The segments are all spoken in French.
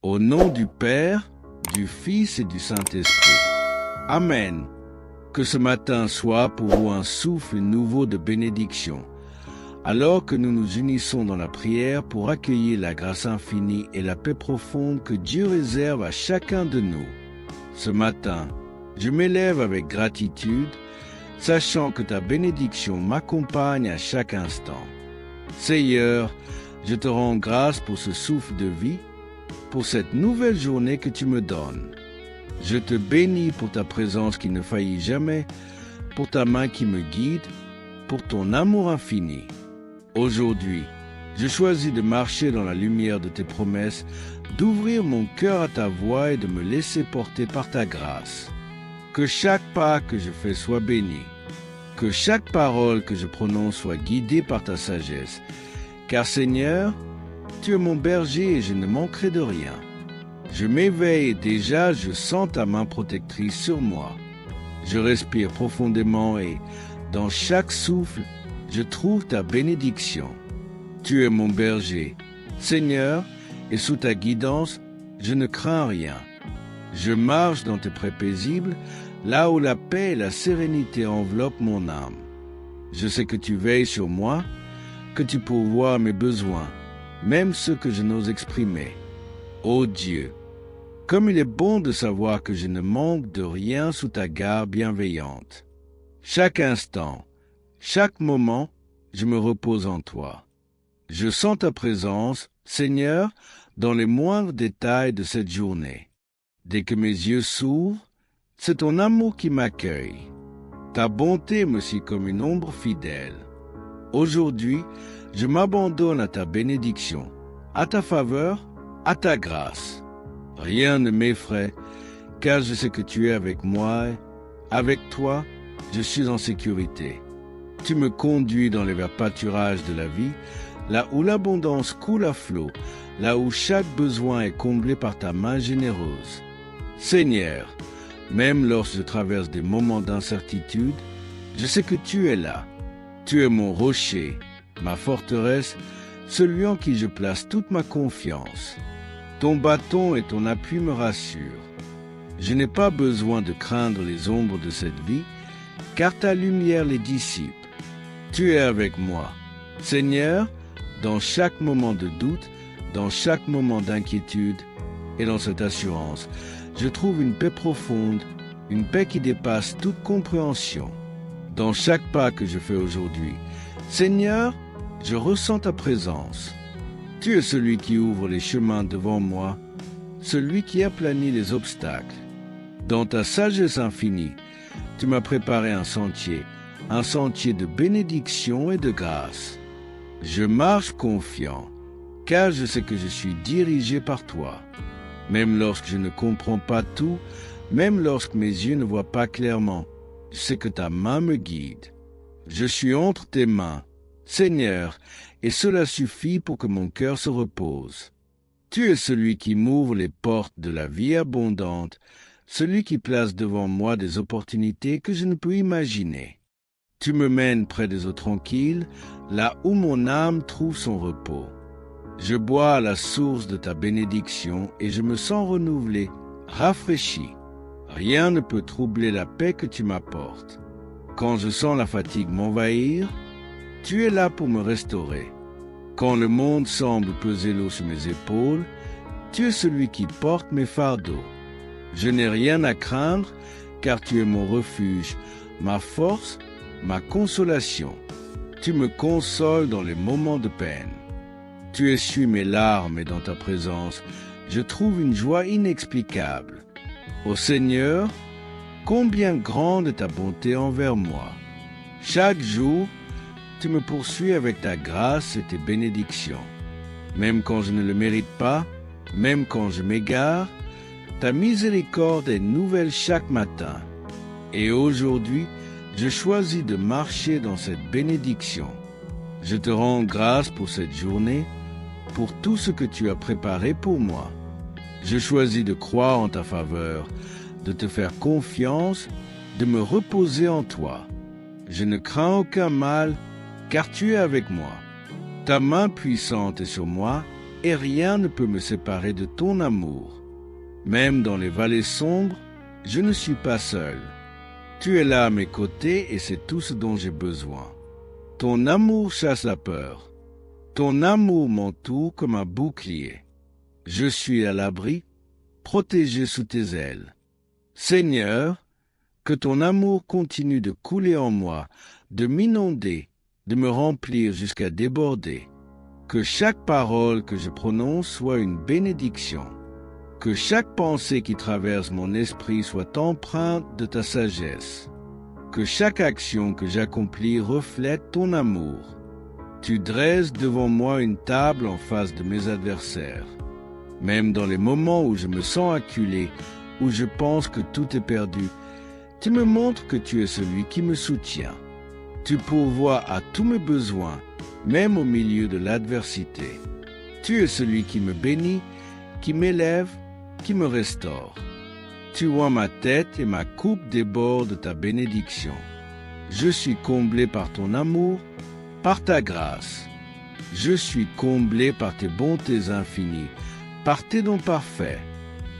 Au nom du Père, du Fils et du Saint-Esprit. Amen. Que ce matin soit pour vous un souffle nouveau de bénédiction, alors que nous nous unissons dans la prière pour accueillir la grâce infinie et la paix profonde que Dieu réserve à chacun de nous. Ce matin, je m'élève avec gratitude, sachant que ta bénédiction m'accompagne à chaque instant. Seigneur, je te rends grâce pour ce souffle de vie, pour cette nouvelle journée que tu me donnes. Je te bénis pour ta présence qui ne faillit jamais, pour ta main qui me guide, pour ton amour infini. Aujourd'hui, je choisis de marcher dans la lumière de tes promesses, d'ouvrir mon cœur à ta voix et de me laisser porter par ta grâce. Que chaque pas que je fais soit béni, que chaque parole que je prononce soit guidée par ta sagesse, car Seigneur, tu es mon berger et je ne manquerai de rien. Je m'éveille et déjà je sens ta main protectrice sur moi. Je respire profondément et, dans chaque souffle, je trouve ta bénédiction. Tu es mon berger, Seigneur, et sous ta guidance, je ne crains rien. Je marche dans tes prés paisibles, là où la paix et la sérénité enveloppent mon âme. Je sais que tu veilles sur moi, que tu pourvois mes besoins, même ceux que je n'ose exprimer. Ô Dieu, comme il est bon de savoir que je ne manque de rien sous ta garde bienveillante. Chaque instant, chaque moment, je me repose en toi. Je sens ta présence, Seigneur, dans les moindres détails de cette journée. Dès que mes yeux s'ouvrent, c'est ton amour qui m'accueille. Ta bonté me suit comme une ombre fidèle. Aujourd'hui, je m'abandonne à ta bénédiction, à ta faveur, à ta grâce. Rien ne m'effraie, car je sais que tu es avec moi. Avec toi, je suis en sécurité. Tu me conduis dans les verts pâturages de la vie, là où l'abondance coule à flot, là où chaque besoin est comblé par ta main généreuse. Seigneur, même lorsque je traverse des moments d'incertitude, je sais que tu es là. Tu es mon rocher, ma forteresse, celui en qui je place toute ma confiance. Ton bâton et ton appui me rassurent. Je n'ai pas besoin de craindre les ombres de cette vie, car ta lumière les dissipe. Tu es avec moi. Seigneur, dans chaque moment de doute, dans chaque moment d'inquiétude, et dans cette assurance, je trouve une paix profonde, une paix qui dépasse toute compréhension. Dans chaque pas que je fais aujourd'hui, Seigneur, je ressens ta présence. Tu es celui qui ouvre les chemins devant moi, celui qui aplanit les obstacles. Dans ta sagesse infinie, tu m'as préparé un sentier de bénédiction et de grâce. Je marche confiant, car je sais que je suis dirigé par toi. Même lorsque je ne comprends pas tout, même lorsque mes yeux ne voient pas clairement, je sais que ta main me guide. Je suis entre tes mains, Seigneur, et cela suffit pour que mon cœur se repose. Tu es celui qui m'ouvre les portes de la vie abondante, celui qui place devant moi des opportunités que je ne peux imaginer. Tu me mènes près des eaux tranquilles, là où mon âme trouve son repos. Je bois à la source de ta bénédiction et je me sens renouvelé, rafraîchi. Rien ne peut troubler la paix que tu m'apportes. Quand je sens la fatigue m'envahir, tu es là pour me restaurer. Quand le monde semble peser lourd sur mes épaules, tu es celui qui porte mes fardeaux. Je n'ai rien à craindre, car tu es mon refuge, ma force, ma consolation. Tu me consoles dans les moments de peine. Tu essuies mes larmes et dans ta présence, je trouve une joie inexplicable. Ô Seigneur, combien grande est ta bonté envers moi. Chaque jour, tu me poursuis avec ta grâce et tes bénédictions. Même quand je ne le mérite pas, même quand je m'égare, ta miséricorde est nouvelle chaque matin. Et aujourd'hui, je choisis de marcher dans cette bénédiction. Je te rends grâce pour cette journée, pour tout ce que tu as préparé pour moi. Je choisis de croire en ta faveur, de te faire confiance, de me reposer en toi. Je ne crains aucun mal, car tu es avec moi. Ta main puissante est sur moi, et rien ne peut me séparer de ton amour. Même dans les vallées sombres, je ne suis pas seul. Tu es là à mes côtés et c'est tout ce dont j'ai besoin. Ton amour chasse la peur. Ton amour m'entoure comme un bouclier. Je suis à l'abri, protégé sous tes ailes. Seigneur, que ton amour continue de couler en moi, de m'inonder, de me remplir jusqu'à déborder. Que chaque parole que je prononce soit une bénédiction. Que chaque pensée qui traverse mon esprit soit empreinte de ta sagesse. Que chaque action que j'accomplis reflète ton amour. Tu dresses devant moi une table en face de mes adversaires. Même dans les moments où je me sens acculé, où je pense que tout est perdu, tu me montres que tu es celui qui me soutient. Tu pourvois à tous mes besoins, même au milieu de l'adversité. Tu es celui qui me bénit, qui m'élève, qui me restaure. Tu vois ma tête et ma coupe déborde de ta bénédiction. Je suis comblé par ton amour, par ta grâce. Je suis comblé par tes bontés infinies, par tes dons parfaits.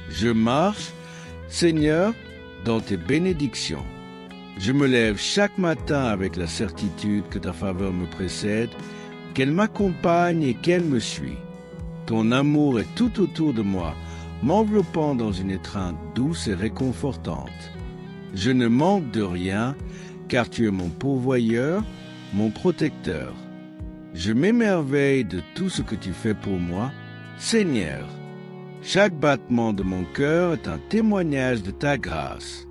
Je marche, Seigneur, dans tes bénédictions. Je me lève chaque matin avec la certitude que ta faveur me précède, qu'elle m'accompagne et qu'elle me suit. Ton amour est tout autour de moi, m'enveloppant dans une étreinte douce et réconfortante. Je ne manque de rien, car tu es mon pourvoyeur, mon protecteur. Je m'émerveille de tout ce que tu fais pour moi, Seigneur. Chaque battement de mon cœur est un témoignage de ta grâce.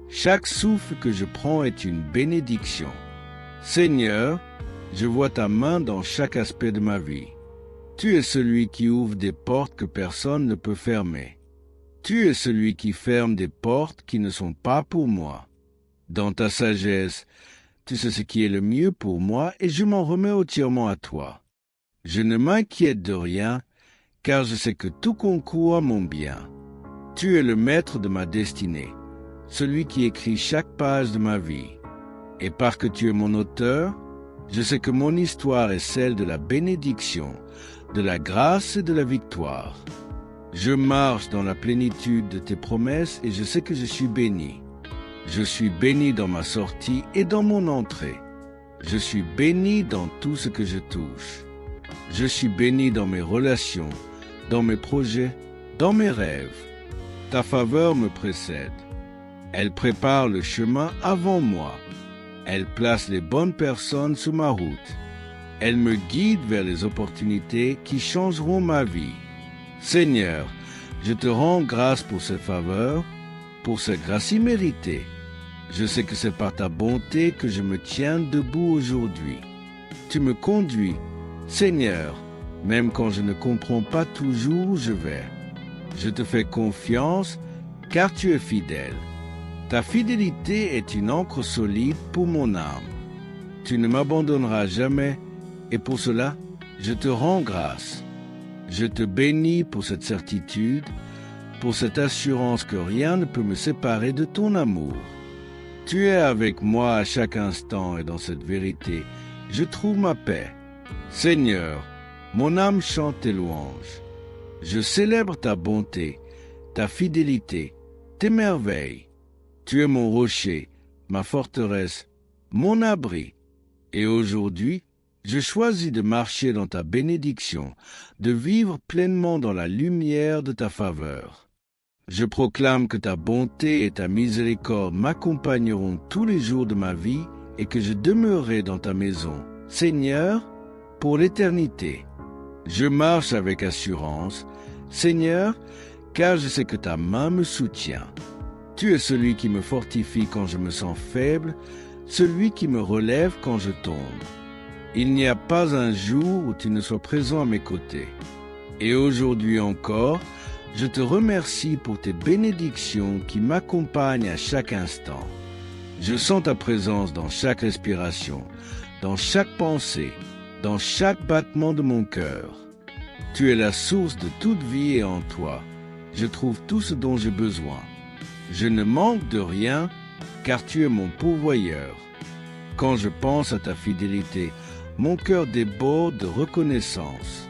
Chaque souffle que je prends est une bénédiction. Seigneur, je vois ta main dans chaque aspect de ma vie. Tu es celui qui ouvre des portes que personne ne peut fermer. Tu es celui qui ferme des portes qui ne sont pas pour moi. Dans ta sagesse, tu sais ce qui est le mieux pour moi et je m'en remets entièrement à toi. Je ne m'inquiète de rien, car je sais que tout concourt à mon bien. Tu es le maître de ma destinée, celui qui écrit chaque page de ma vie. Et parce que tu es mon auteur, je sais que mon histoire est celle de la bénédiction, de la grâce et de la victoire. Je marche dans la plénitude de tes promesses et je sais que je suis béni. Je suis béni dans ma sortie et dans mon entrée. Je suis béni dans tout ce que je touche. Je suis béni dans mes relations, dans mes projets, dans mes rêves. Ta faveur me précède. Elle prépare le chemin avant moi. Elle place les bonnes personnes sur ma route. Elle me guide vers les opportunités qui changeront ma vie. Seigneur, je te rends grâce pour cette faveur, pour cette grâce imméritée. Je sais que c'est par ta bonté que je me tiens debout aujourd'hui. Tu me conduis, Seigneur, même quand je ne comprends pas toujours où je vais. Je te fais confiance, car tu es fidèle. Ta fidélité est une ancre solide pour mon âme. Tu ne m'abandonneras jamais, et pour cela, je te rends grâce. Je te bénis pour cette certitude, pour cette assurance que rien ne peut me séparer de ton amour. Tu es avec moi à chaque instant et dans cette vérité, je trouve ma paix. Seigneur, mon âme chante tes louanges. Je célèbre ta bonté, ta fidélité, tes merveilles. Tu es mon rocher, ma forteresse, mon abri. Et aujourd'hui, je choisis de marcher dans ta bénédiction, de vivre pleinement dans la lumière de ta faveur. Je proclame que ta bonté et ta miséricorde m'accompagneront tous les jours de ma vie et que je demeurerai dans ta maison, Seigneur, pour l'éternité. Je marche avec assurance, Seigneur, car je sais que ta main me soutient. Tu es celui qui me fortifie quand je me sens faible, celui qui me relève quand je tombe. Il n'y a pas un jour où tu ne sois présent à mes côtés. Et aujourd'hui encore, je te remercie pour tes bénédictions qui m'accompagnent à chaque instant. Je sens ta présence dans chaque respiration, dans chaque pensée, dans chaque battement de mon cœur. Tu es la source de toute vie et en toi, je trouve tout ce dont j'ai besoin. Je ne manque de rien, car tu es mon pourvoyeur. Quand je pense à ta fidélité, mon cœur déborde de reconnaissance.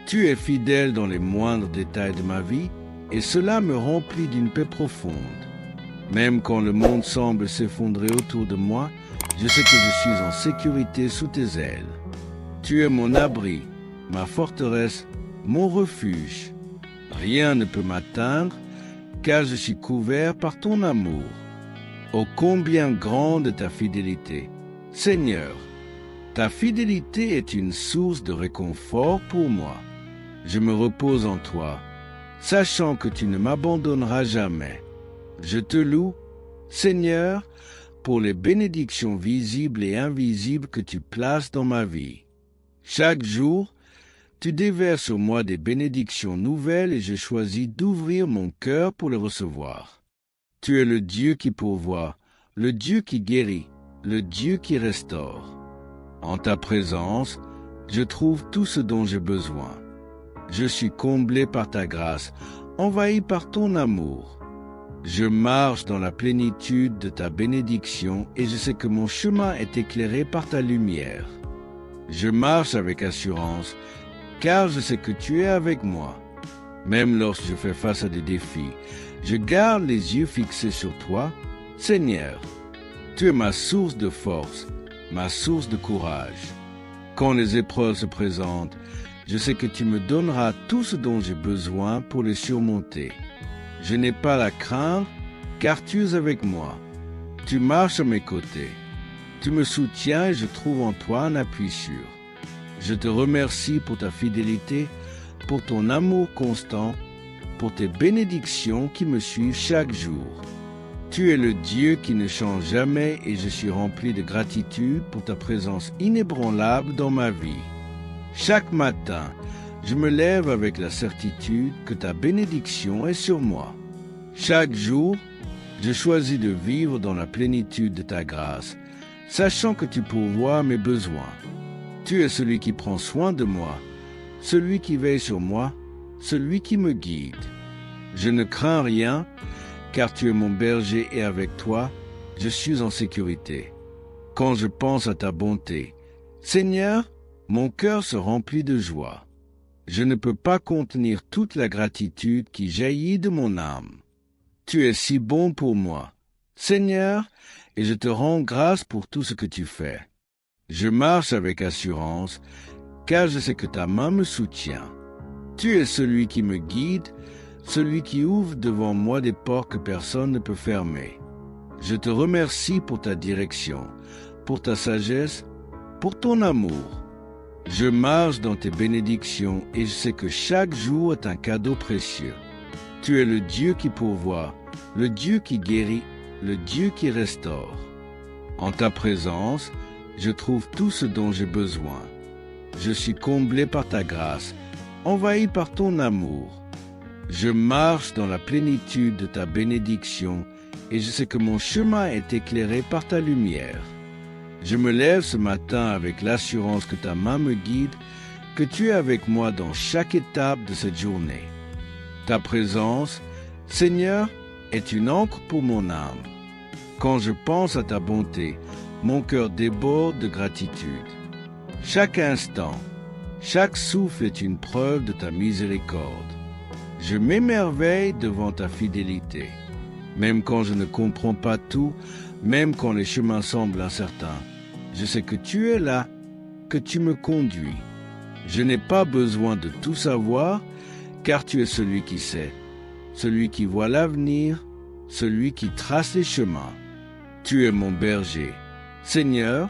Tu es fidèle dans les moindres détails de ma vie, et cela me remplit d'une paix profonde. Même quand le monde semble s'effondrer autour de moi, je sais que je suis en sécurité sous tes ailes. Tu es mon abri, ma forteresse, mon refuge. Rien ne peut m'atteindre, car je suis couvert par ton amour. Ô combien grande est ta fidélité! Seigneur, ta fidélité est une source de réconfort pour moi. Je me repose en toi, sachant que tu ne m'abandonneras jamais. Je te loue, Seigneur, pour les bénédictions visibles et invisibles que tu places dans ma vie. Chaque jour, tu déverses sur moi des bénédictions nouvelles et je choisis d'ouvrir mon cœur pour les recevoir. Tu es le Dieu qui pourvoit, le Dieu qui guérit, le Dieu qui restaure. En ta présence, je trouve tout ce dont j'ai besoin. Je suis comblé par ta grâce, envahi par ton amour. Je marche dans la plénitude de ta bénédiction et je sais que mon chemin est éclairé par ta lumière. Je marche avec assurance, car je sais que tu es avec moi. Même lorsque je fais face à des défis, je garde les yeux fixés sur toi, Seigneur. Tu es ma source de force, ma source de courage. Quand les épreuves se présentent, je sais que tu me donneras tout ce dont j'ai besoin pour les surmonter. Je n'ai pas à craindre, car tu es avec moi. Tu marches à mes côtés. Tu me soutiens et je trouve en toi un appui sûr. Je te remercie pour ta fidélité, pour ton amour constant, pour tes bénédictions qui me suivent chaque jour. Tu es le Dieu qui ne change jamais et je suis rempli de gratitude pour ta présence inébranlable dans ma vie. Chaque matin, je me lève avec la certitude que ta bénédiction est sur moi. Chaque jour, je choisis de vivre dans la plénitude de ta grâce, sachant que tu pourvois mes besoins. Tu es celui qui prend soin de moi, celui qui veille sur moi, celui qui me guide. Je ne crains rien, car tu es mon berger et avec toi, je suis en sécurité. Quand je pense à ta bonté, Seigneur, mon cœur se remplit de joie. Je ne peux pas contenir toute la gratitude qui jaillit de mon âme. Tu es si bon pour moi, Seigneur, et je te rends grâce pour tout ce que tu fais. Je marche avec assurance, car je sais que ta main me soutient. Tu es celui qui me guide, celui qui ouvre devant moi des portes que personne ne peut fermer. Je te remercie pour ta direction, pour ta sagesse, pour ton amour. Je marche dans tes bénédictions et je sais que chaque jour est un cadeau précieux. Tu es le Dieu qui pourvoit, le Dieu qui guérit, le Dieu qui restaure. En ta présence, je trouve tout ce dont j'ai besoin. Je suis comblé par ta grâce, envahi par ton amour. Je marche dans la plénitude de ta bénédiction et je sais que mon chemin est éclairé par ta lumière. Je me lève ce matin avec l'assurance que ta main me guide, que tu es avec moi dans chaque étape de cette journée. Ta présence, Seigneur, est une encre pour mon âme. Quand je pense à ta bonté, mon cœur déborde de gratitude. Chaque instant, chaque souffle est une preuve de ta miséricorde. Je m'émerveille devant ta fidélité. Même quand je ne comprends pas tout, même quand les chemins semblent incertains, je sais que tu es là, que tu me conduis. Je n'ai pas besoin de tout savoir, car tu es celui qui sait, celui qui voit l'avenir, celui qui trace les chemins. Tu es mon berger, Seigneur,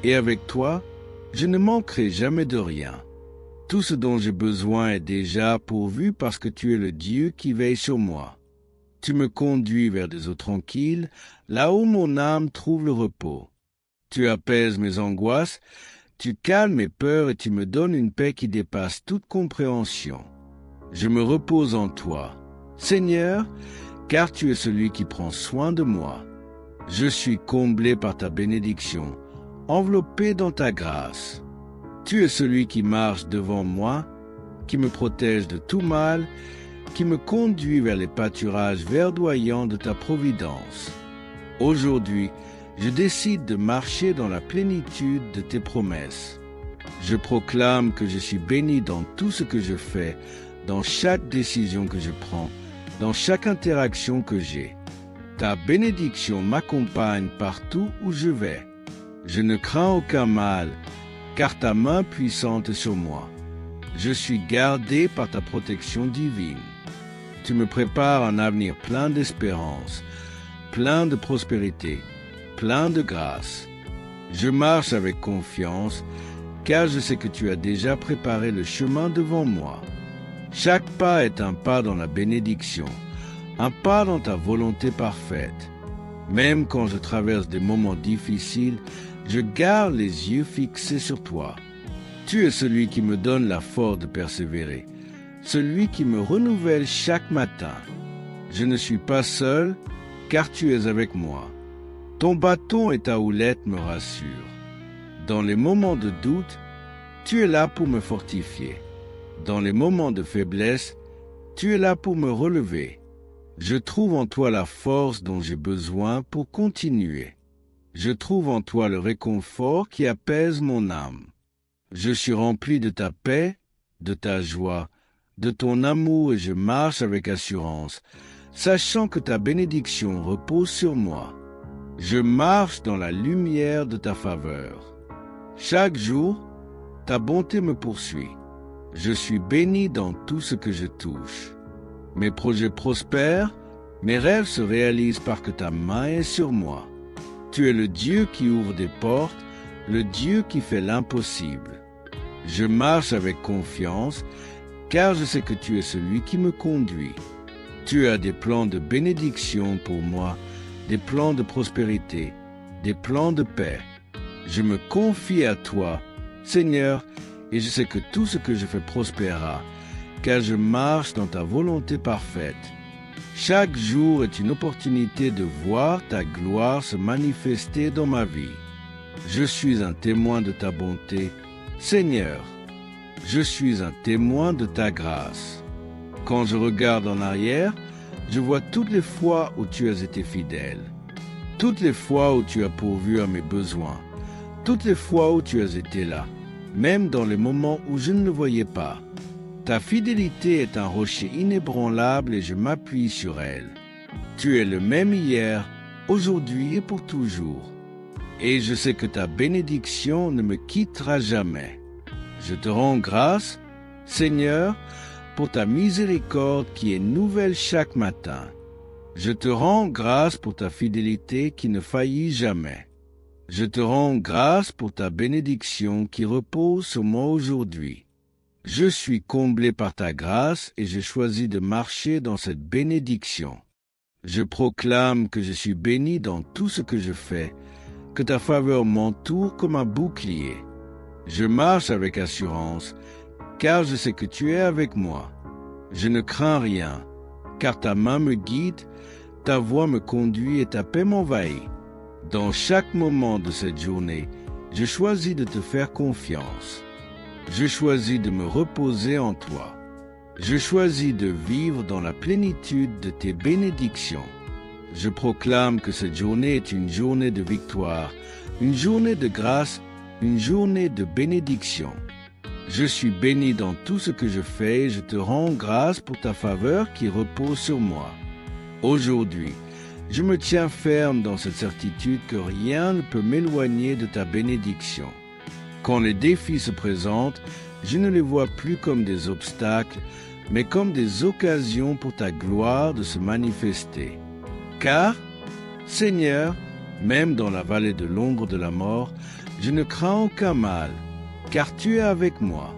et avec toi, je ne manquerai jamais de rien. Tout ce dont j'ai besoin est déjà pourvu parce que tu es le Dieu qui veille sur moi. Tu me conduis vers des eaux tranquilles, là où mon âme trouve le repos. Tu apaises mes angoisses, tu calmes mes peurs et tu me donnes une paix qui dépasse toute compréhension. Je me repose en toi, Seigneur, car tu es celui qui prend soin de moi. Je suis comblé par ta bénédiction, enveloppé dans ta grâce. Tu es celui qui marche devant moi, qui me protège de tout mal, qui me conduit vers les pâturages verdoyants de ta providence. Aujourd'hui, je décide de marcher dans la plénitude de tes promesses. Je proclame que je suis béni dans tout ce que je fais, dans chaque décision que je prends, dans chaque interaction que j'ai. Ta bénédiction m'accompagne partout où je vais. Je ne crains aucun mal, car ta main puissante est sur moi. Je suis gardé par ta protection divine. Tu me prépares un avenir plein d'espérance, plein de prospérité, plein de grâce. Je marche avec confiance, car je sais que tu as déjà préparé le chemin devant moi. Chaque pas est un pas dans la bénédiction, un pas dans ta volonté parfaite. Même quand je traverse des moments difficiles, je garde les yeux fixés sur toi. Tu es celui qui me donne la force de persévérer, celui qui me renouvelle chaque matin. Je ne suis pas seul, car tu es avec moi. Ton bâton et ta houlette me rassurent. Dans les moments de doute, tu es là pour me fortifier. Dans les moments de faiblesse, tu es là pour me relever. Je trouve en toi la force dont j'ai besoin pour continuer. Je trouve en toi le réconfort qui apaise mon âme. Je suis rempli de ta paix, de ta joie, de ton amour et je marche avec assurance, sachant que ta bénédiction repose sur moi. Je marche dans la lumière de ta faveur. Chaque jour, ta bonté me poursuit. Je suis béni dans tout ce que je touche. Mes projets prospèrent, mes rêves se réalisent parce que ta main est sur moi. Tu es le Dieu qui ouvre des portes, le Dieu qui fait l'impossible. Je marche avec confiance, car je sais que tu es celui qui me conduit. Tu as des plans de bénédiction pour moi, des plans de prospérité, des plans de paix. Je me confie à toi, Seigneur, et je sais que tout ce que je fais prospérera, car je marche dans ta volonté parfaite. Chaque jour est une opportunité de voir ta gloire se manifester dans ma vie. Je suis un témoin de ta bonté, Seigneur. Je suis un témoin de ta grâce. Quand je regarde en arrière, je vois toutes les fois où tu as été fidèle, toutes les fois où tu as pourvu à mes besoins, toutes les fois où tu as été là, même dans les moments où je ne le voyais pas. Ta fidélité est un rocher inébranlable et je m'appuie sur elle. Tu es le même hier, aujourd'hui et pour toujours. Et je sais que ta bénédiction ne me quittera jamais. Je te rends grâce, Seigneur, pour ta miséricorde qui est nouvelle chaque matin. Je te rends grâce pour ta fidélité qui ne faillit jamais. Je te rends grâce pour ta bénédiction qui repose sur moi aujourd'hui. Je suis comblé par ta grâce et j'ai choisi de marcher dans cette bénédiction. Je proclame que je suis béni dans tout ce que je fais, que ta faveur m'entoure comme un bouclier. Je marche avec assurance, car je sais que tu es avec moi. Je ne crains rien, car ta main me guide, ta voix me conduit et ta paix m'envahit. Dans chaque moment de cette journée, je choisis de te faire confiance. Je choisis de me reposer en toi. Je choisis de vivre dans la plénitude de tes bénédictions. Je proclame que cette journée est une journée de victoire, une journée de grâce, une journée de bénédiction. Je suis béni dans tout ce que je fais et je te rends grâce pour ta faveur qui repose sur moi. Aujourd'hui, je me tiens ferme dans cette certitude que rien ne peut m'éloigner de ta bénédiction. Quand les défis se présentent, je ne les vois plus comme des obstacles, mais comme des occasions pour ta gloire de se manifester. Car, Seigneur, même dans la vallée de l'ombre de la mort, je ne crains aucun mal, car tu es avec moi.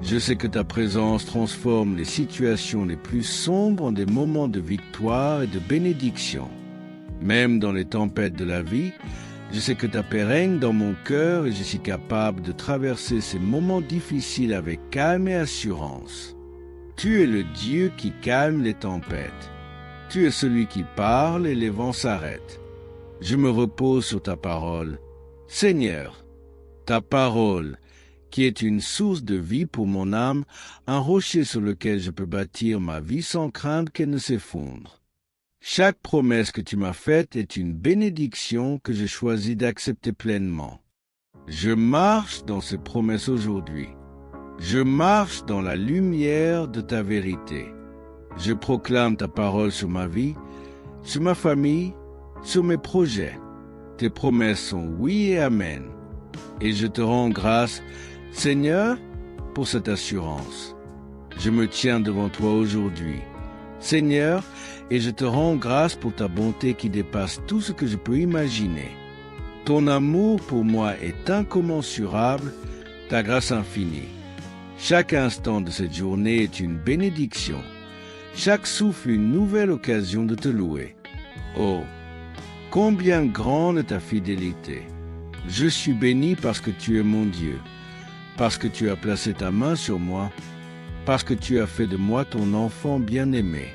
Je sais que ta présence transforme les situations les plus sombres en des moments de victoire et de bénédiction. Même dans les tempêtes de la vie, je sais que ta paix règne dans mon cœur et je suis capable de traverser ces moments difficiles avec calme et assurance. Tu es le Dieu qui calme les tempêtes. Tu es celui qui parle et les vents s'arrêtent. Je me repose sur ta parole. Seigneur, ta parole, qui est une source de vie pour mon âme, un rocher sur lequel je peux bâtir ma vie sans craindre qu'elle ne s'effondre. Chaque promesse que tu m'as faite est une bénédiction que je choisis d'accepter pleinement. Je marche dans ces promesses aujourd'hui. Je marche dans la lumière de ta vérité. Je proclame ta parole sur ma vie, sur ma famille, sur mes projets. Tes promesses sont oui et amen. Et je te rends grâce, Seigneur, pour cette assurance. Je me tiens devant toi aujourd'hui, Seigneur, et je te rends grâce pour ta bonté qui dépasse tout ce que je peux imaginer. Ton amour pour moi est incommensurable, ta grâce infinie. Chaque instant de cette journée est une bénédiction. Chaque souffle une nouvelle occasion de te louer. Oh, combien grande est ta fidélité! Je suis béni parce que tu es mon Dieu, parce que tu as placé ta main sur moi, parce que tu as fait de moi ton enfant bien-aimé.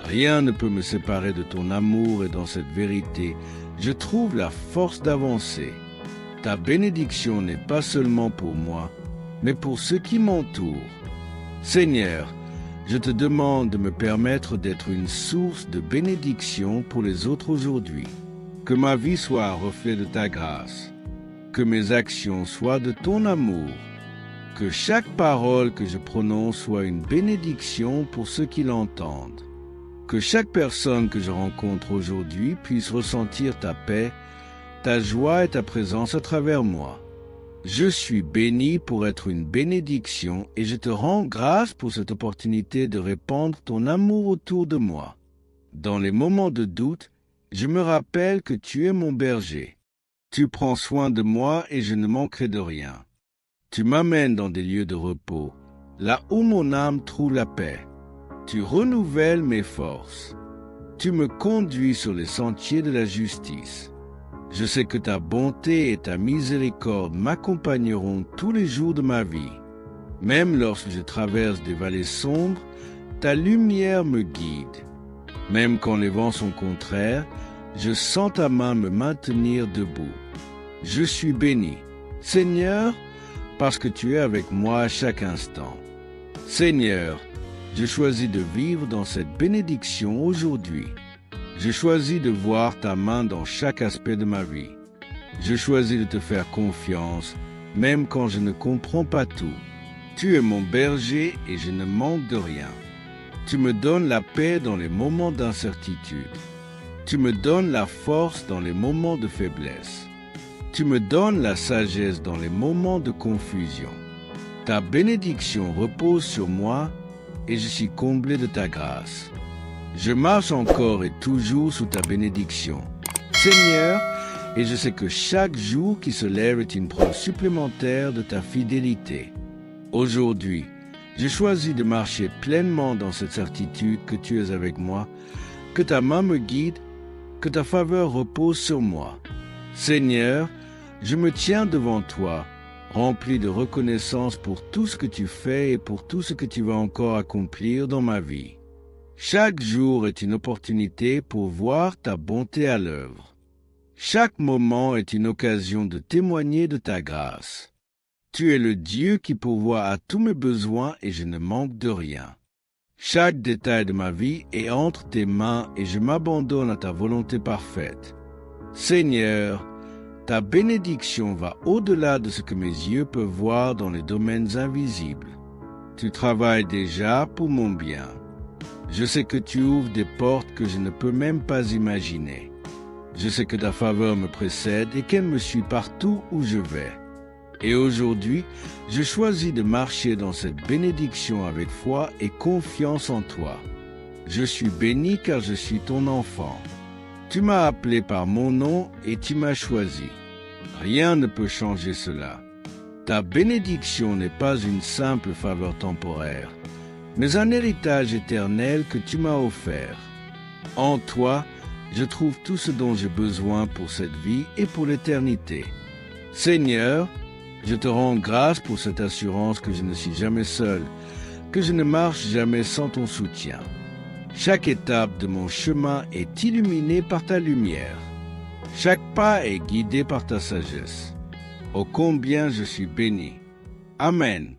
Rien ne peut me séparer de ton amour et dans cette vérité, je trouve la force d'avancer. Ta bénédiction n'est pas seulement pour moi, mais pour ceux qui m'entourent. Seigneur, je te demande de me permettre d'être une source de bénédiction pour les autres aujourd'hui. Que ma vie soit un reflet de ta grâce. Que mes actions soient de ton amour. Que chaque parole que je prononce soit une bénédiction pour ceux qui l'entendent. Que chaque personne que je rencontre aujourd'hui puisse ressentir ta paix, ta joie et ta présence à travers moi. Je suis béni pour être une bénédiction et je te rends grâce pour cette opportunité de répandre ton amour autour de moi. Dans les moments de doute, je me rappelle que tu es mon berger. Tu prends soin de moi et je ne manquerai de rien. Tu m'amènes dans des lieux de repos, là où mon âme trouve la paix. Tu renouvelles mes forces. Tu me conduis sur les sentiers de la justice. Je sais que ta bonté et ta miséricorde m'accompagneront tous les jours de ma vie. Même lorsque je traverse des vallées sombres, ta lumière me guide. Même quand les vents sont contraires, je sens ta main me maintenir debout. Je suis béni, Seigneur, parce que tu es avec moi à chaque instant. Seigneur, je choisis de vivre dans cette bénédiction aujourd'hui. Je choisis de voir ta main dans chaque aspect de ma vie. Je choisis de te faire confiance, même quand je ne comprends pas tout. Tu es mon berger et je ne manque de rien. Tu me donnes la paix dans les moments d'incertitude. Tu me donnes la force dans les moments de faiblesse. Tu me donnes la sagesse dans les moments de confusion. Ta bénédiction repose sur moi et je suis comblé de ta grâce. Je marche encore et toujours sous ta bénédiction, Seigneur, et je sais que chaque jour qui se lève est une preuve supplémentaire de ta fidélité. Aujourd'hui, je choisis de marcher pleinement dans cette certitude que tu es avec moi, que ta main me guide, que ta faveur repose sur moi. Seigneur, je me tiens devant toi, rempli de reconnaissance pour tout ce que tu fais et pour tout ce que tu vas encore accomplir dans ma vie. Chaque jour est une opportunité pour voir ta bonté à l'œuvre. Chaque moment est une occasion de témoigner de ta grâce. Tu es le Dieu qui pourvoit à tous mes besoins et je ne manque de rien. Chaque détail de ma vie est entre tes mains et je m'abandonne à ta volonté parfaite. Seigneur, ta bénédiction va au-delà de ce que mes yeux peuvent voir dans les domaines invisibles. Tu travailles déjà pour mon bien. Je sais que tu ouvres des portes que je ne peux même pas imaginer. Je sais que ta faveur me précède et qu'elle me suit partout où je vais. Et aujourd'hui, je choisis de marcher dans cette bénédiction avec foi et confiance en toi. Je suis béni car je suis ton enfant. Tu m'as appelé par mon nom et tu m'as choisi. Rien ne peut changer cela. Ta bénédiction n'est pas une simple faveur temporaire, mais un héritage éternel que tu m'as offert. En toi, je trouve tout ce dont j'ai besoin pour cette vie et pour l'éternité. Seigneur, je te rends grâce pour cette assurance que je ne suis jamais seul, que je ne marche jamais sans ton soutien. Chaque étape de mon chemin est illuminée par ta lumière. Chaque pas est guidé par ta sagesse. Ô combien je suis béni. Amen.